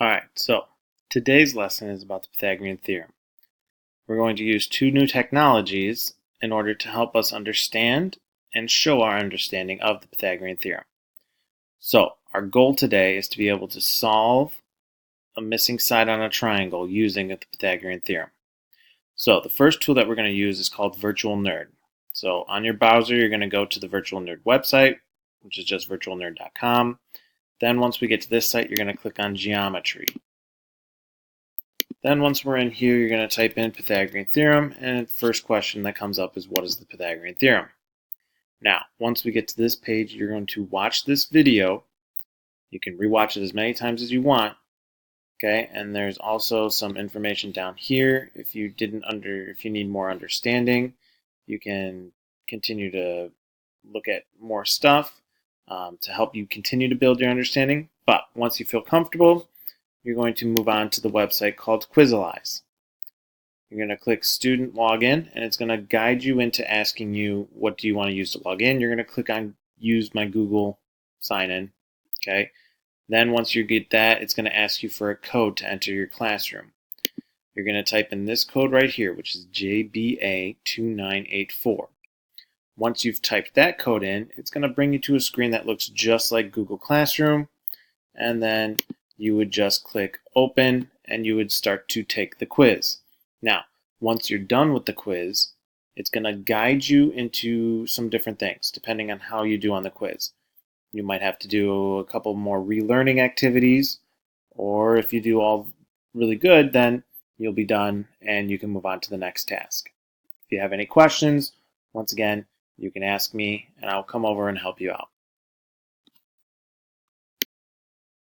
Alright, so today's lesson is about the Pythagorean theorem. We're going to use two new technologies in order to help us understand and show our understanding of the Pythagorean theorem. So, our goal today is to be able to solve a missing side on a triangle using the Pythagorean theorem. So, the first tool that we're going to use is called Virtual Nerd. So, on your browser, you're going to go to the Virtual Nerd website, which is just virtualnerd.com. Then once we get to this site, you're going to click on Geometry. Then once we're in here, you're going to type in Pythagorean theorem, and the first question that comes up is what is the Pythagorean theorem? Now, once we get to this page, you're going to watch this video. You can rewatch it as many times as you want. Okay, and there's also some information down here. If you need more understanding, you can continue to look at more stuff to help you continue to build your understanding. But once you feel comfortable, you're going to move on to the website called Quizalize. You're going to click Student Login, and it's going to guide you into asking you what do you want to use to log in. You're going to click on Use My Google Sign In. Okay. Then once you get that, it's going to ask you for a code to enter your classroom. You're going to type in this code right here, which is JBA2984. Once you've typed that code in, it's going to bring you to a screen that looks just like Google Classroom, and then you would just click Open, and you would start to take the quiz. Now, once you're done with the quiz, it's going to guide you into some different things, depending on how you do on the quiz. You might have to do a couple more relearning activities, or if you do all really good, then you'll be done and you can move on to the next task. If you have any questions, once again, you can ask me and I'll come over and help you out.